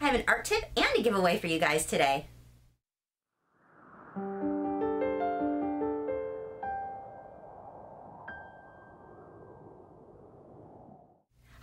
I have an art tip and a giveaway for you guys today.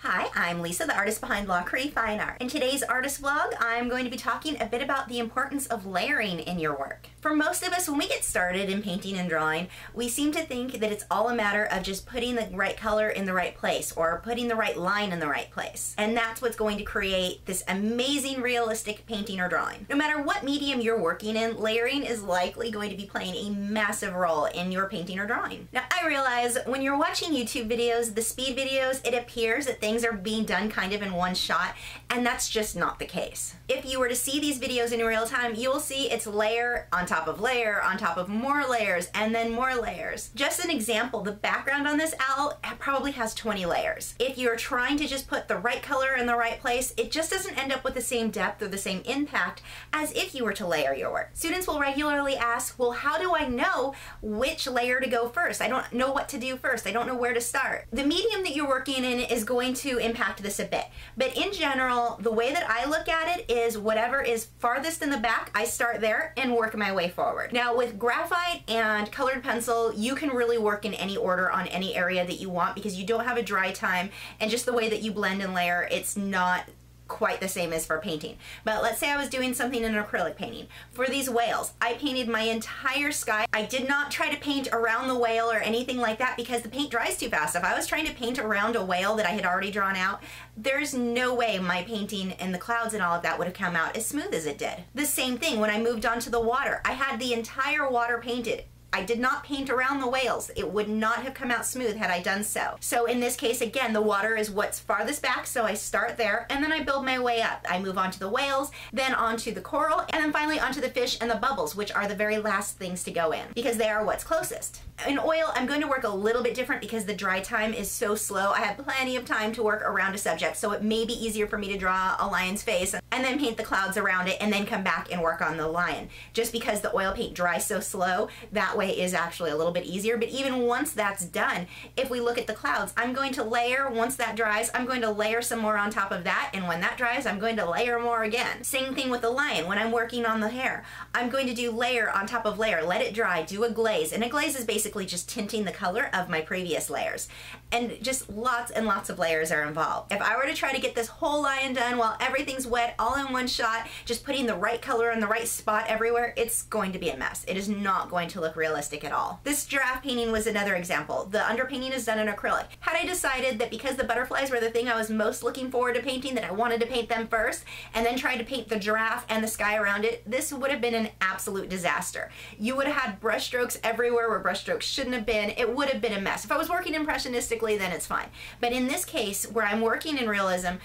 Hi, I'm Lisa, the artist behind Lachri Fine Art. In today's artist vlog, I'm going to be talking a bit about the importance of layering in your work. For most of us, when we get started in painting and drawing, we seem to think that it's all a matter of just putting the right color in the right place or putting the right line in the right place. And that's what's going to create this amazing realistic painting or drawing. No matter what medium you're working in, layering is likely going to be playing a massive role in your painting or drawing. Now, I realize when you're watching YouTube videos, the speed videos, it appears that things are being done kind of in one shot, and that's just not the case. If you were to see these videos in real time, you will see it's layer on top of layer on top of more layers and then more layers. Just an example, the background on this owl probably has 20 layers. If you're trying to just put the right color in the right place, it just doesn't end up with the same depth or the same impact as if you were to layer your work. Students will regularly ask, well, how do I know which layer to go first? I don't know what to do first. I don't know where to start. The medium that you're working in is going to impact this a bit. But in general, the way that I look at it is whatever is farthest in the back, I start there and work my way forward. Now with graphite and colored pencil, you can really work in any order on any area that you want because you don't have a dry time, and just the way that you blend and layer, it's not quite the same as for painting. But let's say I was doing something in an acrylic painting. For these whales, I painted my entire sky. I did not try to paint around the whale or anything like that because the paint dries too fast. If I was trying to paint around a whale that I had already drawn out, there's no way my painting and the clouds and all of that would have come out as smooth as it did. The same thing when I moved on to the water. I had the entire water painted. I did not paint around the whales. It would not have come out smooth had I done so. So in this case, again, the water is what's farthest back, so I start there and then I build my way up. I move on to the whales, then onto the coral, and then finally onto the fish and the bubbles, which are the very last things to go in because they are what's closest. In oil, I'm going to work a little bit different because the dry time is so slow. I have plenty of time to work around a subject, so it may be easier for me to draw a lion's face and then paint the clouds around it and then come back and work on the lion. Just because the oil paint dries so slow, that way is actually a little bit easier. But even once that's done, if we look at the clouds, I'm going to layer. Once that dries, I'm going to layer some more on top of that, and when that dries, I'm going to layer more again. Same thing with the lion. When I'm working on the hair, I'm going to do layer on top of layer, let it dry, do a glaze, and a glaze is basically just tinting the color of my previous layers. And just lots and lots of layers are involved. If I were to try to get this whole lion done while everything's wet, all in one shot, just putting the right color in the right spot everywhere, it's going to be a mess. It is not going to look realistic at all. This giraffe painting was another example. The underpainting is done in acrylic. Had I decided that because the butterflies were the thing I was most looking forward to painting, that I wanted to paint them first, and then tried to paint the giraffe and the sky around it, this would have been an absolute disaster. You would have had brush strokes everywhere where brush strokes shouldn't have been. It would have been a mess. If I was working impressionistically, then it's fine. But in this case, where I'm working in realism,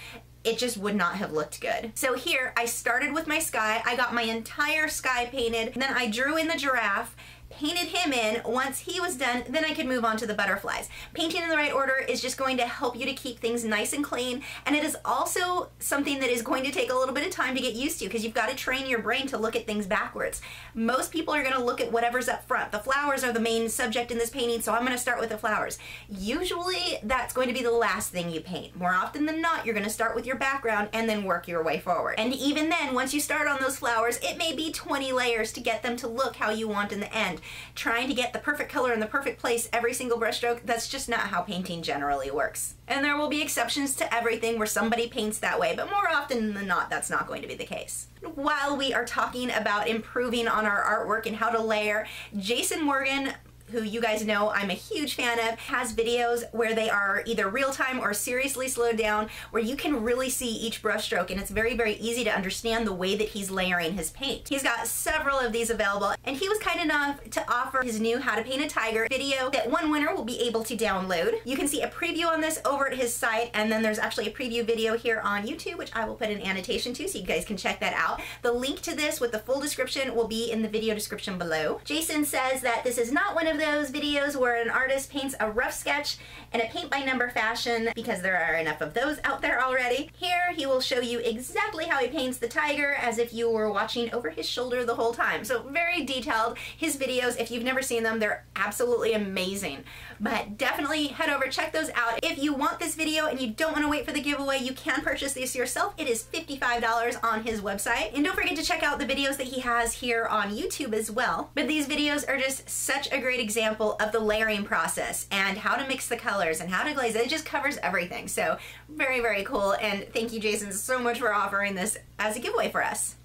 it just would not have looked good. So here, I started with my sky. I got my entire sky painted, and then I drew in the giraffe, painted him in. Once he was done, then I could move on to the butterflies. Painting in the right order is just going to help you to keep things nice and clean, and it is also something that is going to take a little bit of time to get used to because you've got to train your brain to look at things backwards. Most people are going to look at whatever's up front. The flowers are the main subject in this painting, so I'm going to start with the flowers. Usually that's going to be the last thing you paint. More often than not, you're going to start with your background and then work your way forward. And even then, once you start on those flowers, it may be 20 layers to get them to look how you want in the end. Trying to get the perfect color in the perfect place every single brushstroke, that's just not how painting generally works. And there will be exceptions to everything where somebody paints that way, but more often than not, that's not going to be the case. While we are talking about improving on our artwork and how to layer, Jason Morgan, who you guys know I'm a huge fan of, has videos where they are either real-time or seriously slowed down, where you can really see each brush stroke, and it's very, very easy to understand the way that he's layering his paint. He's got several of these available, and he was kind enough to offer his new How to Paint a Tiger video that one winner will be able to download. You can see a preview on this over at his site, and then there's actually a preview video here on YouTube, which I will put an annotation to so you guys can check that out. The link to this with the full description will be in the video description below. Jason says that this is not one of those videos where an artist paints a rough sketch in a paint by number fashion, because there are enough of those out there already. Here he will show you exactly how he paints the tiger as if you were watching over his shoulder the whole time. So very detailed. His videos, if you've never seen them, they're absolutely amazing. But definitely head over, check those out. If you want this video and you don't want to wait for the giveaway, you can purchase these yourself. It is $55 on his website. And don't forget to check out the videos that he has here on YouTube as well. But these videos are just such a great example of the layering process and how to mix the colors and how to glaze. It just covers everything. So very, very cool. And thank you, Jason, so much for offering this as a giveaway for us.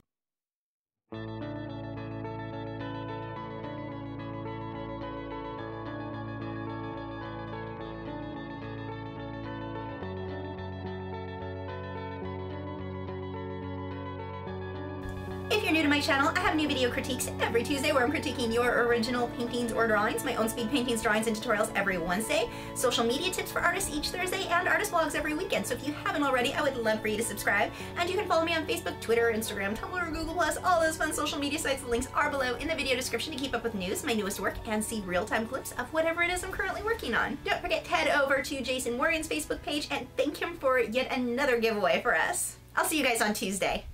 If you're new to my channel, I have new video critiques every Tuesday where I'm critiquing your original paintings or drawings, my own speed paintings, drawings, and tutorials every Wednesday, social media tips for artists each Thursday, and artist vlogs every weekend. So if you haven't already, I would love for you to subscribe. And you can follow me on Facebook, Twitter, Instagram, Tumblr, Google+, all those fun social media sites. The links are below in the video description to keep up with news, my newest work, and see real-time clips of whatever it is I'm currently working on. Don't forget to head over to Jason Warren's Facebook page and thank him for yet another giveaway for us. I'll see you guys on Tuesday.